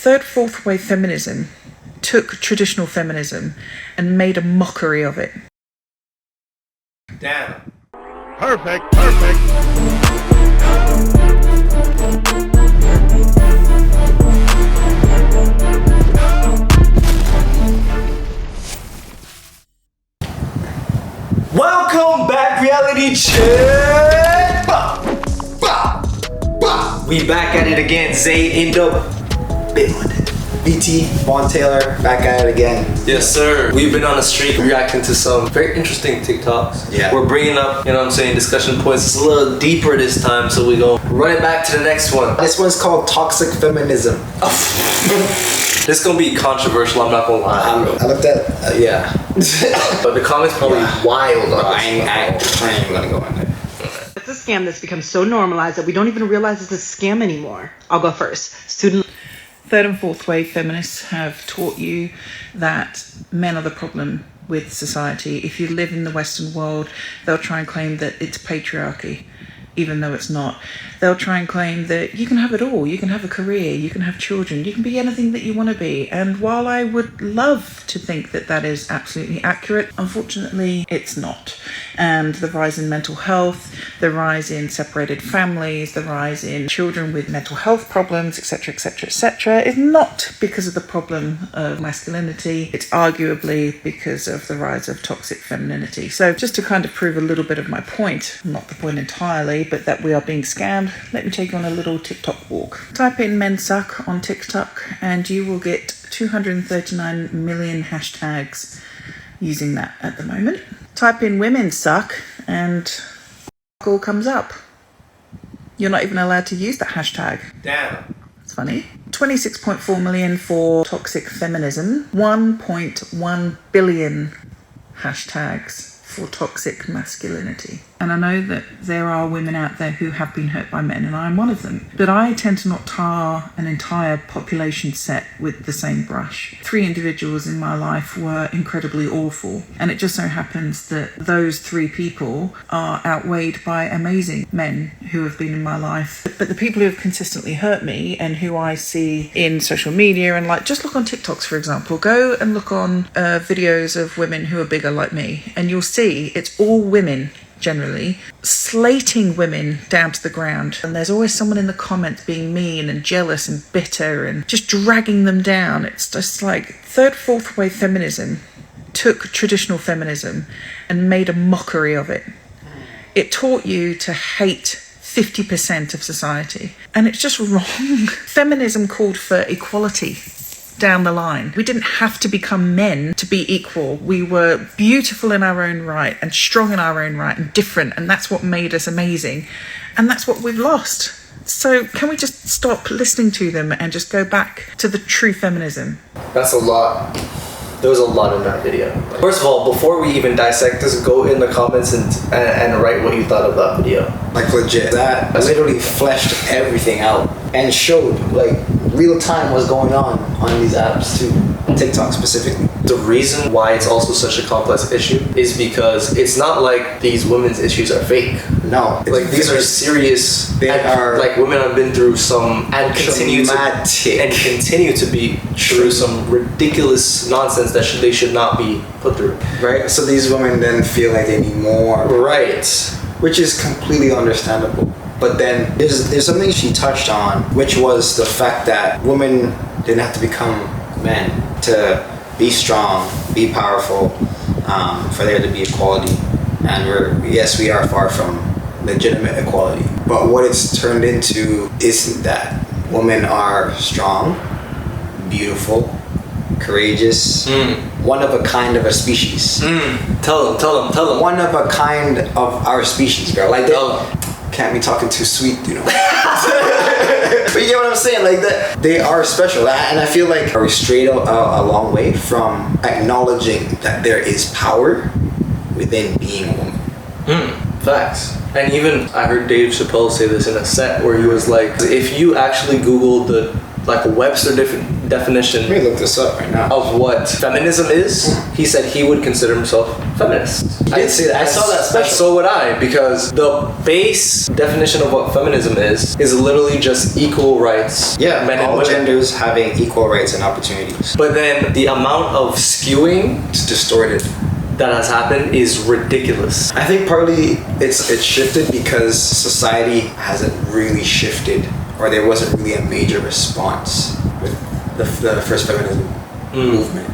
Third, fourth wave feminism took traditional feminism and made a mockery of it. Damn. Perfect. Welcome back, reality check. We back at it again. Xay in the BT, Vaughn Taylor, back at it again. Yes, sir. We've been on a streak reacting to some very interesting TikToks. Yeah. We're bringing up, you know what I'm saying, discussion points. It's a little deeper this time, so we go run it back to the next one. This one's called Toxic Feminism. This is gonna be controversial, I'm not gonna lie. I looked at, yeah. But the comments probably wild on I ain't even gonna go in there. It's a scam that's become so normalized that we don't even realize it's a scam anymore. I'll go first. Third and fourth wave feminists have taught you that men are the problem with society. If you live in the Western world, they'll try and claim that it's patriarchy, even though it's not. They'll try and claim that you can have it all. You can have a career, you can have children, you can be anything that you want to be. And while I would love to think that that is absolutely accurate, unfortunately, it's not. And the rise in mental health, the rise in separated families, the rise in children with mental health problems, etc., etc., etc., is not because of the problem of masculinity. It's arguably because of the rise of toxic femininity. So just to kind of prove a little bit of my point, not the point entirely, but that we are being scammed, let me take you on a little TikTok walk. Type in men suck on TikTok and you will get 239 million hashtags using that at the moment. Type in women suck and all comes up. You're not even allowed to use that hashtag. Damn. It's funny. 26.4 million for toxic feminism. 1.1 billion hashtags for toxic masculinity. And I know that there are women out there who have been hurt by men, and I'm one of them. But I tend to not tar an entire population set with the same brush. 3 individuals in my life were incredibly awful, and it just so happens that those 3 people are outweighed by amazing men who have been in my life. But the people who have consistently hurt me and who I see in social media, and like, just look on TikToks, for example, go and look on videos of women who are bigger like me, and you'll see it's all women generally slating women down to the ground, and there's always someone in the comments being mean and jealous and bitter and just dragging them down. It's just like third, fourth wave feminism took traditional feminism and made a mockery of it. It taught you to hate 50% of society, and it's just wrong. Feminism called for equality down the line. We didn't have to become men to be equal. We were beautiful in our own right and strong in our own right and different, and that's what made us amazing, and that's what we've lost. So can we just stop listening to them and just go back to the true feminism? That's a lot. There was a lot in that video. First of all, before we even dissect this, go in the comments and write what you thought of that video. Like legit. That literally fleshed everything out and showed like real time what's going on these apps too. TikTok specifically. The reason why it's also such a complex issue is because it's not like these women's issues are fake. No. Like these are serious. They are like women have been through some and continue to be through some ridiculous nonsense that they should not be put through. Right? So these women then feel like they need more. Right. Which is completely understandable. But then there's something she touched on, which was the fact that women didn't have to become men to be strong, be powerful, for there to be equality. And we are far from legitimate equality. But what it's turned into isn't that. Women are strong, beautiful, courageous, one of a kind of a species. Tell them. One of a kind of our species, girl. Like that. Can't be talking too sweet, you know. But you get what I'm saying? Like that, they are special, and I feel like are we strayed a long way from acknowledging that there is power within being a woman. Facts. And even I heard Dave Chappelle say this in a set where he was like, if you actually Googled the like a Webster definition Let me look this up right now. of what feminism is, he said he would consider himself feminist. He did say that. I saw that special. So would I, because the base definition of what feminism is literally just equal rights. Yeah, men and all women. genders having equal rights and opportunities. But then the amount of skewing It's distorted. that has happened is ridiculous. I think partly it's shifted because society hasn't really shifted, or there wasn't really a major response with the first feminism movement.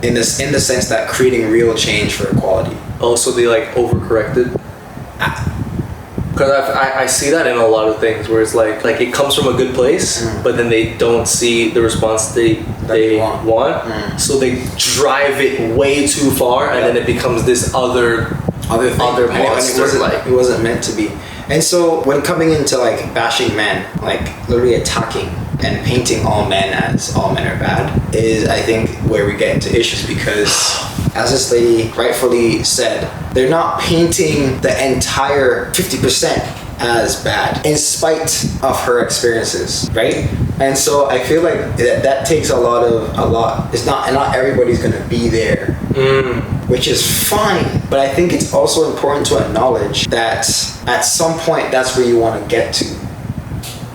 In the sense that creating real change for equality. Oh, so they like overcorrected? Because I see that in a lot of things where it's like it comes from a good place, but then they don't see the response they want. So they drive it way too far, and then it becomes this other thing. monster. It wasn't meant to be. And so when coming into like bashing men, like literally attacking and painting all men as all men are bad, is I think where we get into issues, because as this lady rightfully said, they're not painting the entire 50% as bad in spite of her experiences, right? And so I feel like that takes a lot. It's not everybody's gonna be there, which is fine. But I think it's also important to acknowledge that at some point that's where you want to get to.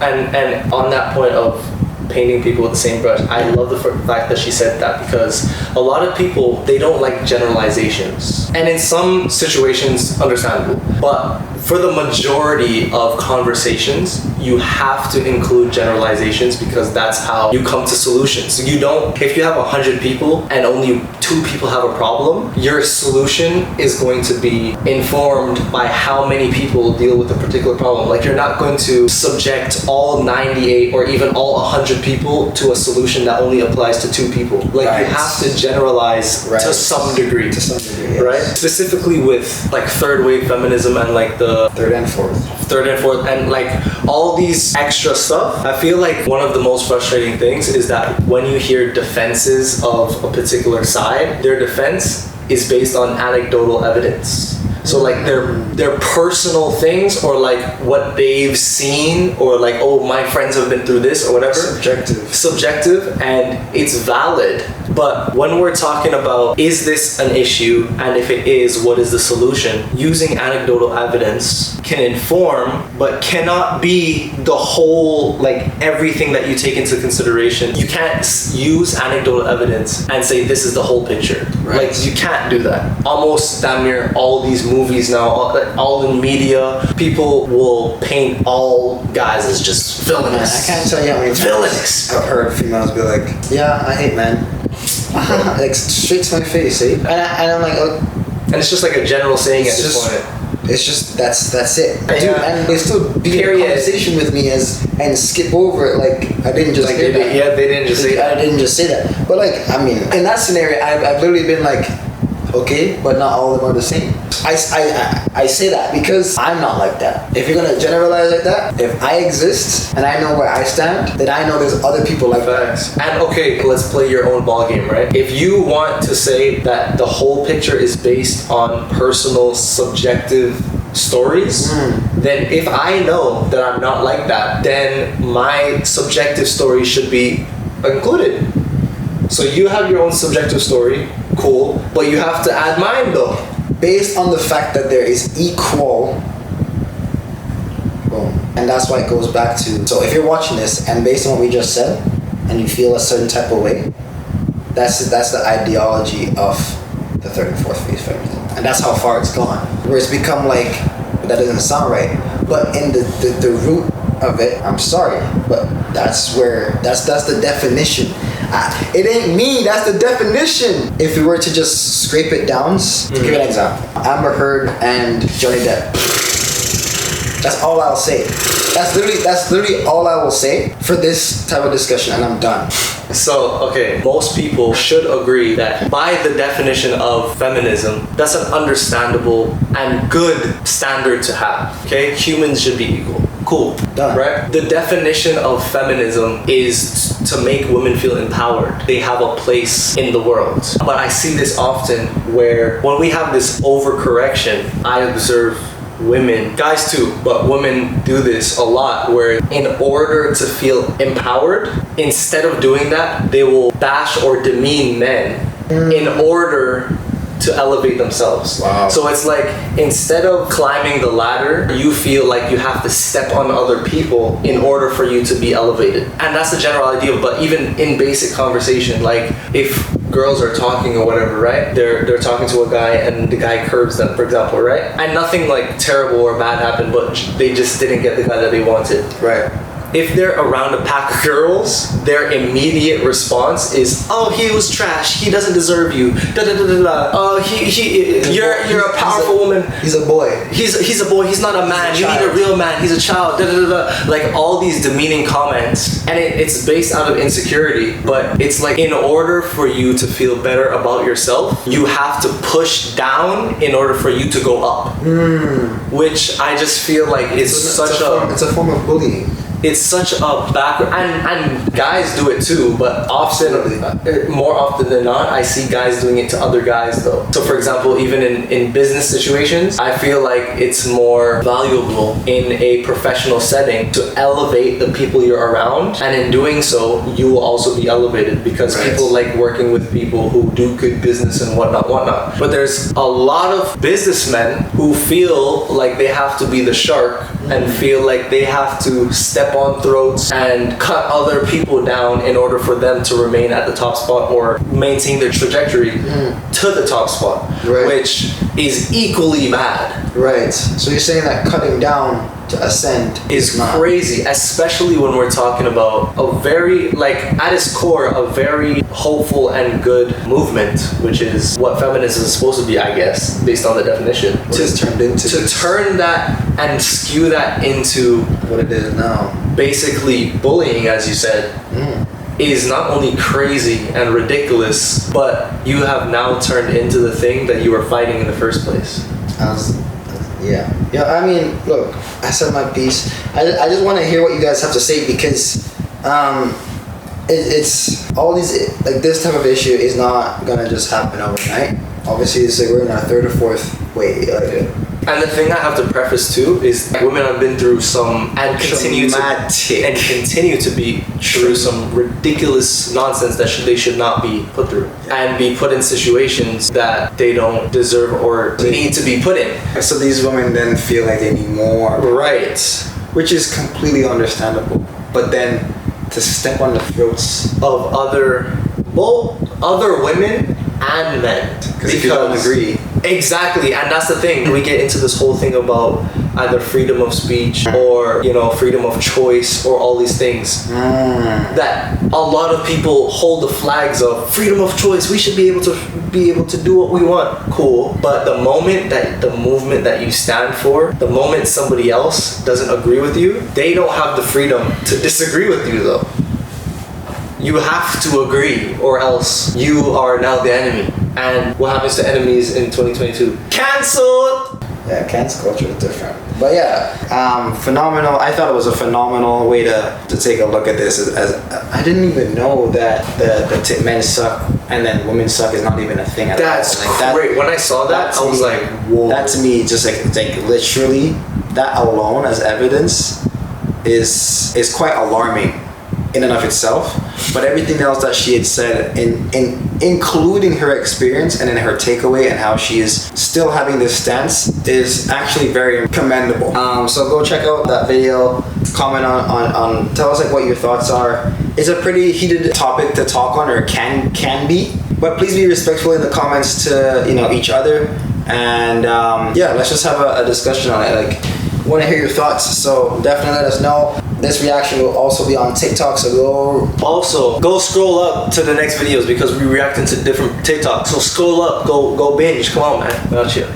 And on that point of painting people with the same brush, I love the fact that she said that, because a lot of people, they don't like generalizations, and in some situations understandable, but for the majority of conversations you have to include generalizations, because that's how you come to solutions. You don't, if you have 100 people and only 2 people have a problem, your solution is going to be informed by how many people deal with a particular problem. Like, you're not going to subject all 98 or even all 100 people to a solution that only applies to 2 people. Like, Right. you have to generalize to some degree. To some degree, yes. Right? Specifically with like third wave feminism and like the Third and fourth, and like all these extra stuff. I feel like one of the most frustrating things is that when you hear defenses of a particular side, their defense is based on anecdotal evidence. So like their personal things, or like what they've seen, or like, oh, my friends have been through this or whatever. Subjective, and it's valid. But when we're talking about, is this an issue, and if it is, what is the solution? Using anecdotal evidence can inform, but cannot be the whole, like everything that you take into consideration. You can't use anecdotal evidence and say this is the whole picture. Right. Like, you can't do that. Almost damn near all these movies now, all in media, people will paint all guys as just villainous. I can't tell you how many times I've heard females be like, yeah, I hate men. Like, straight to my face, eh? And I'm like, oh. And it's just like a general saying at this point. It's just that's it. Yeah. And they still be in a conversation with me and skip over it like I didn't just say that. Yeah, they didn't just say that. I didn't just say that. But like, I mean, in that scenario, I've literally been like, okay, but not all of them are the same. I say that because I'm not like that. If you're gonna generalize like that, if I exist and I know where I stand, then I know there's other people like Facts. And okay, let's play your own ball game, right? If you want to say that the whole picture is based on personal, subjective stories, then if I know that I'm not like that, then my subjective story should be included. So you have your own subjective story, cool, but you have to add mine though. based on the fact that there is equal. Boom. And that's why it goes back to, so if you're watching this and based on what we just said and you feel a certain type of way, that's the ideology of the third and fourth phase feminism. And that's how far it's gone. Where it's become like, that doesn't sound right. But in the root of it, I'm sorry, but that's the definition. It ain't me, that's the definition. If we were to just scrape it down, to give an example, Amber Heard and Johnny Depp. That's all I'll say. That's literally all I will say for this type of discussion, and I'm done. So, okay, most people should agree that by the definition of feminism, that's an understandable and good standard to have, okay? Humans should be equal. Cool. Done. Right? The definition of feminism is to make women feel empowered. They have a place in the world. But I see this often where when we have this overcorrection, I observe women, guys too, but women do this a lot, where in order to feel empowered, instead of doing that, they will bash or demean men in order to elevate themselves. Wow. So it's like, instead of climbing the ladder, you feel like you have to step on other people in order for you to be elevated. And that's the general idea. But even in basic conversation, like if girls are talking or whatever, right? They're talking to a guy and the guy curbs them, for example, right? And nothing like terrible or bad happened, but they just didn't get the guy that they wanted. Right. If they're around a pack of girls, their immediate response is, "Oh, he was trash. He doesn't deserve you. Da da da da da. Oh, you're a powerful woman. He's a boy. He's a boy. He's not a man. You need a real man. He's a child. Da da da da." Like all these demeaning comments, and it's based out of insecurity. But it's like, in order for you to feel better about yourself, you have to push down in order for you to go up. Which I just feel like it's a form of bullying. It's such a backward, and guys do it too, but more often than not, I see guys doing it to other guys though. So for example, even in business situations, I feel like it's more valuable in a professional setting to elevate the people you're around, and in doing so, you will also be elevated, because people like working with people who do good business and whatnot. But there's a lot of businessmen who feel like they have to be the shark and feel like they have to step on throats and cut other people down in order for them to remain at the top spot or maintain their trajectory to the top spot, which is equally bad. Right. So you're saying that cutting down to ascend is crazy, especially when we're talking about a very, like, at its core, a very hopeful and good movement, which is what feminism is supposed to be, I guess, based on the definition. To turn that and skew that into what it is now, basically bullying, as you said, is not only crazy and ridiculous, but you have now turned into the thing that you were fighting in the first place. Yeah, I mean, look, I said my piece. I just want to hear what you guys have to say, because it's all these, like, this type of issue is not gonna just happen overnight. Obviously, it's like we're in our third or fourth wave. And the thing I have to preface too is women have been through some and continue to be through some ridiculous nonsense that they should not be put through, and be put in situations that they don't deserve or need to be put in. So these women then feel like they need more, right? Which is completely understandable. But then to step on the throats of other women and men, because if you don't agree. Exactly, and that's the thing. We get into this whole thing about either freedom of speech or, freedom of choice, or all these things that a lot of people hold the flags of freedom of choice. We should be able to do what we want. Cool, but the moment that the movement that you stand for, the moment somebody else doesn't agree with you, they don't have the freedom to disagree with you though. You have to agree, or else you are now the enemy. And what happens to enemies in 2022? Cancelled! Yeah, cancel culture is different. But yeah, phenomenal. I thought it was a phenomenal way to take a look at this. As I didn't even know that the men suck and then women suck is not even a thing at all. That's great. When I saw that, I was like, whoa. That to me, just like literally, that alone as evidence is quite alarming in and of itself. But everything else that she had said, including her experience and in her takeaway and how she is still having this stance, is actually very commendable. So go check out that video, comment on tell us like what your thoughts are. It's a pretty heated topic to talk on, or can be, but please be respectful in the comments to each other, and let's just have a discussion on it. Like, want to hear your thoughts, so definitely let us know. This reaction will also be on TikTok, so go scroll up to the next videos, because we react into different TikToks. So scroll up, go binge. Come on, man. Without you.